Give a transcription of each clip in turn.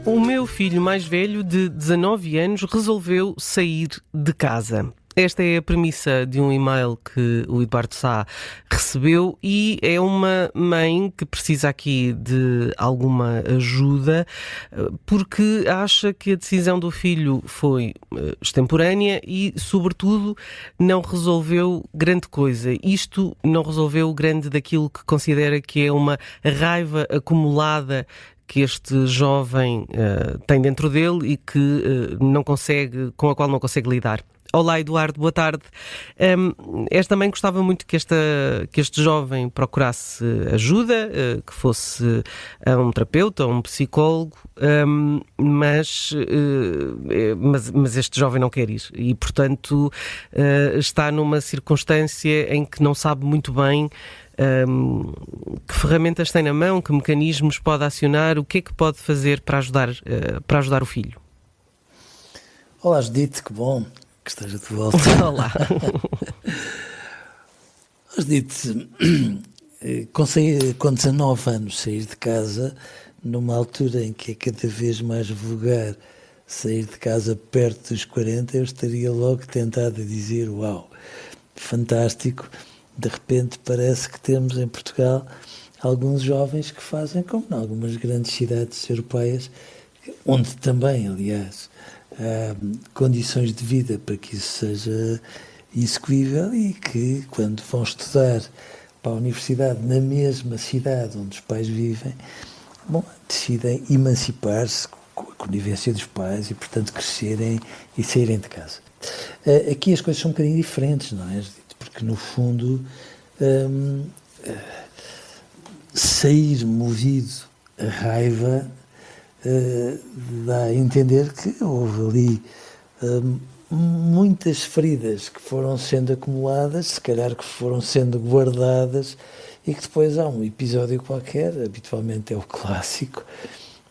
O meu filho mais velho, de 19 anos, resolveu sair de casa. Esta é a premissa de um e-mail que o Eduardo Sá recebeu e é uma mãe que precisa aqui de alguma ajuda porque acha que a decisão do filho foi extemporânea e, sobretudo, não resolveu grande coisa. Isto não resolveu grande daquilo que considera que é uma raiva acumulada que este jovem tem dentro dele e que com a qual não consegue lidar. Olá, Eduardo, boa tarde. Esta mãe gostava muito que este jovem procurasse ajuda, que fosse a um terapeuta ou um psicólogo, mas este jovem não quer ir e, portanto, está numa circunstância em que não sabe muito bem que ferramentas tem na mão, que mecanismos pode acionar, o que é que pode fazer para ajudar o filho. Olá, Judite, que bom que esteja de volta. Olá. Judite, com 19 anos sair de casa, numa altura em que é cada vez mais vulgar sair de casa perto dos 40, eu estaria logo tentado a dizer, uau, fantástico, de repente parece que temos em Portugal alguns jovens que fazem como em algumas grandes cidades europeias, onde também, aliás, há condições de vida para que isso seja execuível e que, quando vão estudar para a universidade na mesma cidade onde os pais vivem, decidem emancipar-se com a conivência dos pais e, portanto, crescerem e saírem de casa. Aqui as coisas são um bocadinho diferentes, não é? Porque, no fundo, sair movido a raiva dá a entender que houve ali muitas feridas que foram sendo acumuladas, se calhar que foram sendo guardadas e que depois há um episódio qualquer, habitualmente é o clássico,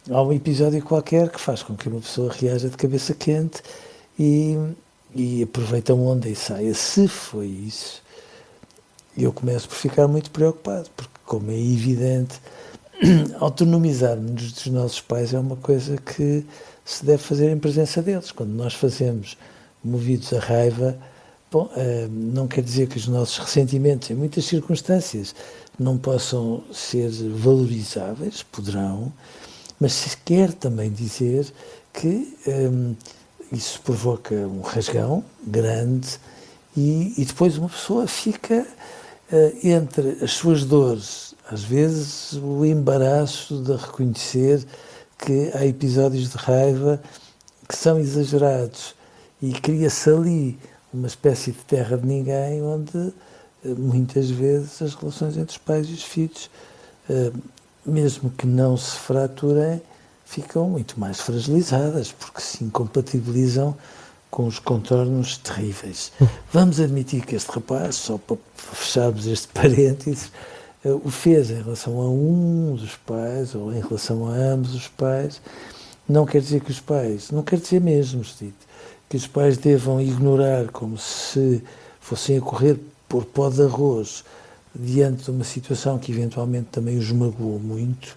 há um episódio qualquer que faz com que uma pessoa reaja de cabeça quente e aproveita a onda e saia. Se foi isso, eu começo por ficar muito preocupado, porque, como é evidente, autonomizar-nos dos nossos pais é uma coisa que se deve fazer em presença deles. Quando nós fazemos movidos a raiva, não quer dizer que os nossos ressentimentos, em muitas circunstâncias, não possam ser valorizáveis, poderão, mas se quer também dizer que isso provoca um rasgão grande e depois uma pessoa fica entre as suas dores, às vezes o embaraço de reconhecer que há episódios de raiva que são exagerados e cria-se ali uma espécie de terra de ninguém onde muitas vezes as relações entre os pais e os filhos, mesmo que não se fraturem, ficam muito mais fragilizadas porque se incompatibilizam com os contornos terríveis. Vamos admitir que este rapaz, só para fecharmos este parênteses, o fez em relação a um dos pais ou em relação a ambos os pais. Não quer dizer que os pais, não quer dizer mesmo, que os pais devam ignorar como se fossem a correr por pó de arroz diante de uma situação que eventualmente também os magoou muito,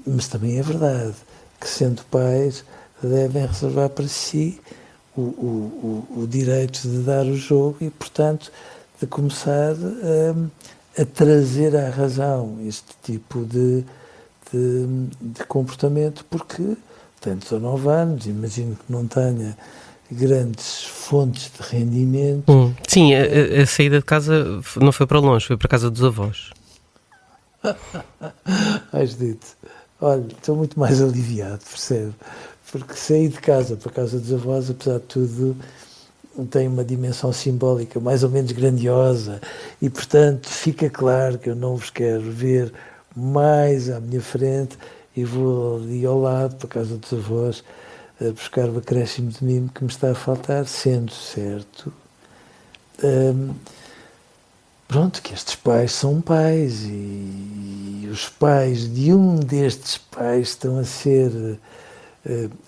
mas também é verdade que, sendo pais, devem reservar para si o direito de dar o jogo e, portanto, de começar a trazer à razão este tipo de comportamento, porque tem 19 anos, imagino que não tenha grandes fontes de rendimento. Sim, a saída de casa não foi para longe, foi para a casa dos avós. Has dito. Olha, estou muito mais aliviado, percebe? Porque sair de casa para a casa dos avós, apesar de tudo, tem uma dimensão simbólica mais ou menos grandiosa e, portanto, fica claro que eu não vos quero ver mais à minha frente e vou ali ao lado para a casa dos avós a buscar o acréscimo de mimo que me está a faltar, sendo certo pronto, que estes pais são pais e os pais de um destes pais estão a ser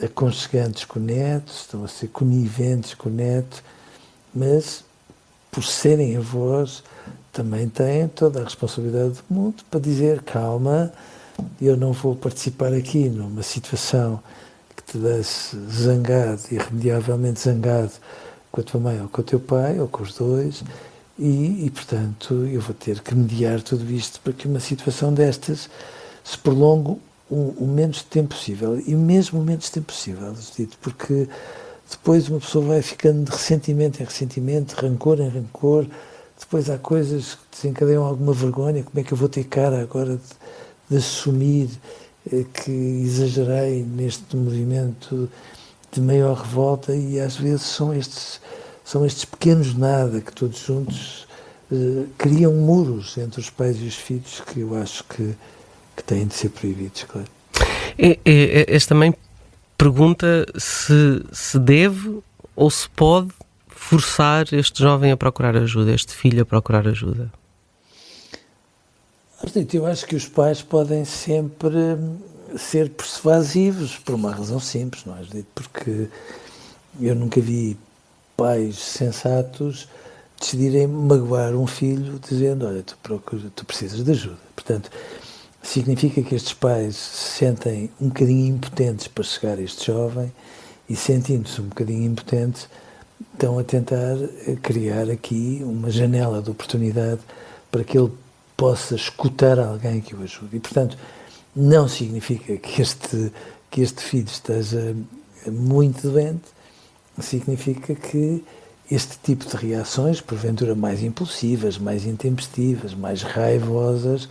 aconchegantes com o neto, estão a ser coniventes com o neto, mas por serem avós também têm toda a responsabilidade do mundo para dizer calma, eu não vou participar aqui numa situação te deixe zangado, irremediavelmente zangado com a tua mãe ou com o teu pai, ou com os dois, e portanto, eu vou ter que mediar tudo isto para que uma situação destas se prolongue o menos tempo possível, e mesmo o menos tempo possível, dito, porque depois uma pessoa vai ficando de ressentimento em ressentimento, de rancor em rancor, depois há coisas que desencadeiam alguma vergonha, como é que eu vou ter cara agora de assumir que exagerei neste movimento de maior revolta, e às vezes são estes pequenos nada que todos juntos criam muros entre os pais e os filhos que eu acho que têm de ser proibidos, claro. Esta mãe pergunta se deve ou se pode forçar este jovem a procurar ajuda, este filho a procurar ajuda. Eu acho que os pais podem sempre ser persuasivos por uma razão simples, não é? Porque eu nunca vi pais sensatos decidirem magoar um filho dizendo, olha, tu precisas de ajuda. Portanto, significa que estes pais se sentem um bocadinho impotentes para chegar a este jovem, e sentindo-se um bocadinho impotentes, estão a tentar criar aqui uma janela de oportunidade para que ele possa escutar alguém que o ajude. E, portanto, não significa que este filho esteja muito doente, significa que este tipo de reações, porventura mais impulsivas, mais intempestivas, mais raivosas,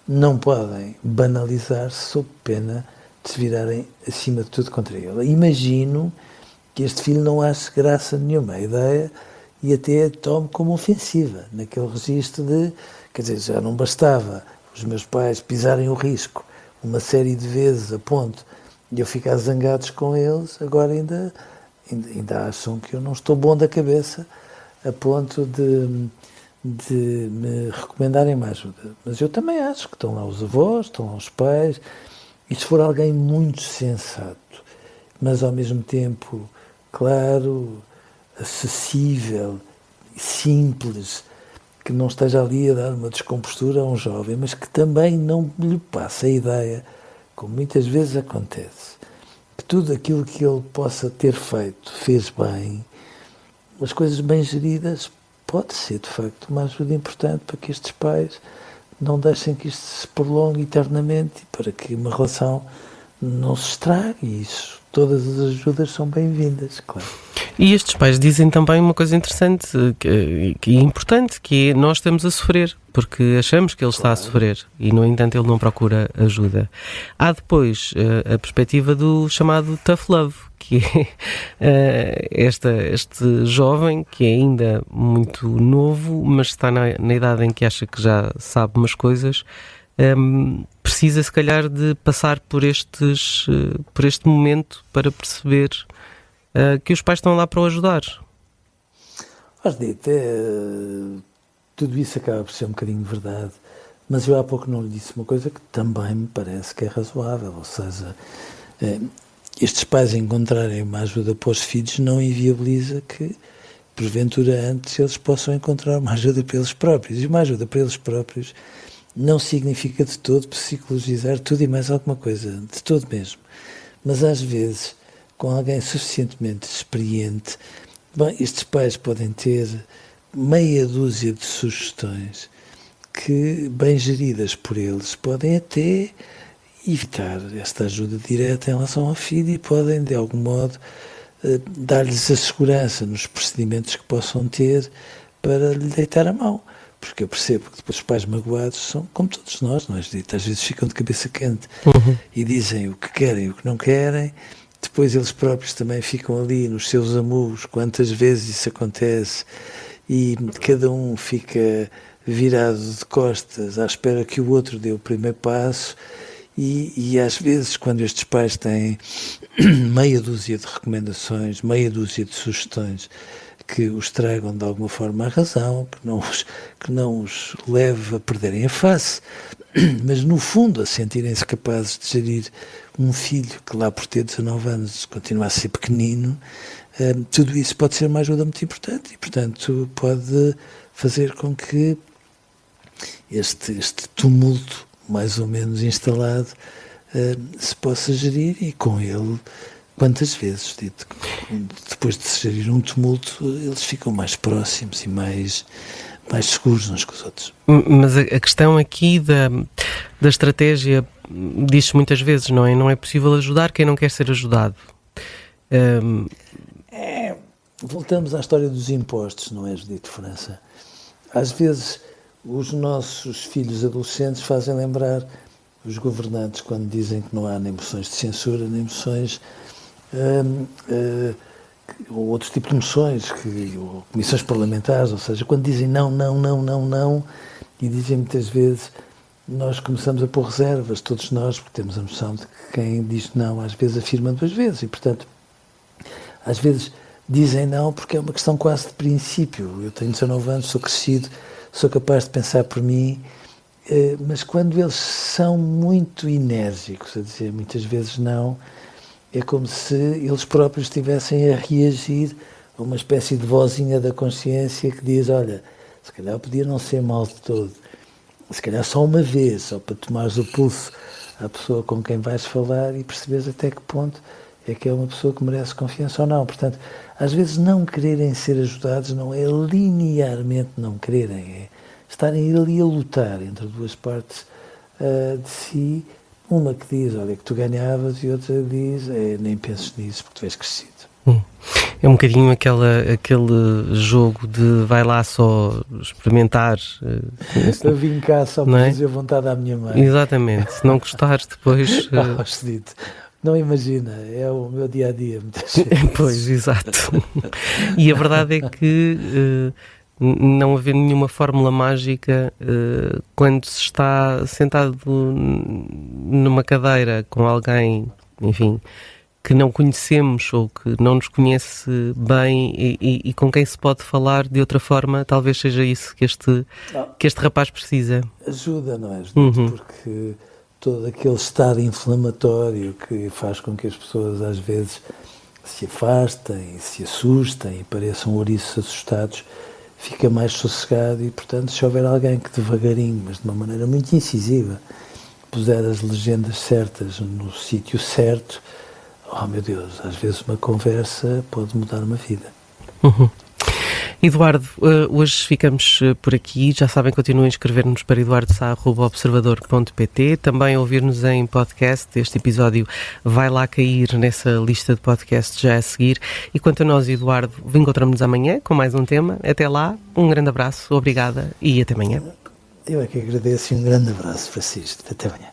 não podem banalizar-se sob pena de se virarem acima de tudo contra ele. Imagino que este filho não ache graça nenhuma à ideia e até a tome como ofensiva, naquele registro de, quer dizer, já não bastava os meus pais pisarem o risco uma série de vezes a ponto de eu ficar zangados com eles, agora ainda acham que eu não estou bom da cabeça a ponto de me recomendarem uma ajuda. Mas eu também acho que estão lá os avós, estão lá os pais, e se for alguém muito sensato, mas ao mesmo tempo claro, acessível, simples, que não esteja ali a dar uma descompostura a um jovem, mas que também não lhe passe a ideia, como muitas vezes acontece, que tudo aquilo que ele possa ter feito fez bem, as coisas bem geridas, pode ser de facto uma ajuda importante para que estes pais não deixem que isto se prolongue eternamente, e para que uma relação não se estrague. Isso, todas as ajudas são bem-vindas, claro. E estes pais dizem também uma coisa interessante que é importante, que é nós estamos a sofrer, porque achamos que ele está a sofrer e, no entanto, ele não procura ajuda. Há depois a perspectiva do chamado tough love, que é este jovem que é ainda muito novo, mas está na idade em que acha que já sabe umas coisas, precisa se calhar de passar por este momento para perceber que os pais estão lá para o ajudar. Tudo isso acaba por ser um bocadinho verdade, mas eu há pouco não lhe disse uma coisa que também me parece que é razoável, ou seja, estes pais encontrarem uma ajuda para os filhos não inviabiliza que, porventura, antes eles possam encontrar uma ajuda para eles próprios, e uma ajuda para eles próprios não significa de todo psicologizar tudo e mais alguma coisa, de todo mesmo, mas às vezes com alguém suficientemente experiente, estes pais podem ter meia dúzia de sugestões que, bem geridas por eles, podem até evitar esta ajuda direta em relação ao filho, e podem, de algum modo, dar-lhes a segurança nos procedimentos que possam ter para lhe deitar a mão. Porque eu percebo que depois os pais magoados são como todos nós, não é? Às vezes ficam de cabeça quente e dizem o que querem e o que não querem. Depois eles próprios também ficam ali nos seus amuos, quantas vezes isso acontece, e cada um fica virado de costas à espera que o outro dê o primeiro passo, e às vezes, quando estes pais têm meia dúzia de recomendações, meia dúzia de sugestões que os tragam de alguma forma à razão, que não os leve a perderem a face, mas no fundo a sentirem-se capazes de gerir um filho que lá por ter 19 anos continua a ser pequenino, tudo isso pode ser uma ajuda muito importante, e portanto pode fazer com que este tumulto mais ou menos instalado se possa gerir, e com ele Quantas vezes, dito, depois de se gerir um tumulto, eles ficam mais próximos e mais seguros uns com os outros. Mas a questão aqui da estratégia diz-se muitas vezes, não é? Não é possível ajudar quem não quer ser ajudado. Voltamos à história dos impostos, não é, Judito França? Às vezes os nossos filhos adolescentes fazem lembrar os governantes quando dizem que não há nem moções de censura, nem moções ou outro tipo de moções, ou comissões parlamentares, ou seja, quando dizem não, e dizem muitas vezes, nós começamos a pôr reservas, todos nós, porque temos a noção de que quem diz não às vezes afirma duas vezes, e portanto, às vezes dizem não porque é uma questão quase de princípio. Eu tenho 19 anos, sou crescido, sou capaz de pensar por mim, mas quando eles são muito enérgicos a dizer muitas vezes não, é como se eles próprios estivessem a reagir a uma espécie de vozinha da consciência que diz, olha, se calhar podia não ser mal de todo, se calhar só uma vez, só para tomares o pulso à pessoa com quem vais falar e perceberes até que ponto é que é uma pessoa que merece confiança ou não. Portanto, às vezes não quererem ser ajudados não é linearmente não quererem, é estarem ali a lutar entre duas partes de si, uma que diz, olha, que tu ganhavas, e outra diz, nem penses nisso porque tu és crescido. É um bocadinho aquele jogo de vai lá só experimentar. Eu vim cá só para fazer vontade à minha mãe. Exatamente, se não gostares depois... Não imagina, é o meu dia-a-dia muitas vezes. Pois, exato. E a verdade é que não haver nenhuma fórmula mágica quando se está sentado numa cadeira com alguém, enfim, que não conhecemos ou que não nos conhece bem e com quem se pode falar de outra forma, talvez seja isso que este rapaz precisa. Ajuda, não é? Ajuda, porque todo aquele estado inflamatório que faz com que as pessoas às vezes se afastem, se assustem e pareçam ouriços assustados, fica mais sossegado e, portanto, se houver alguém que devagarinho, mas de uma maneira muito incisiva, puser as legendas certas no sítio certo, oh meu Deus, às vezes uma conversa pode mudar uma vida. Eduardo, hoje ficamos por aqui. Já sabem, continuem a escrever-nos para eduardo.sa@observador.pt, também ouvir-nos em podcast. Este episódio vai lá cair nessa lista de podcasts já a seguir. E quanto a nós, Eduardo, encontramos-nos amanhã com mais um tema. Até lá, um grande abraço, obrigada e até amanhã. Eu é que agradeço e um grande abraço, Francisco. Até amanhã.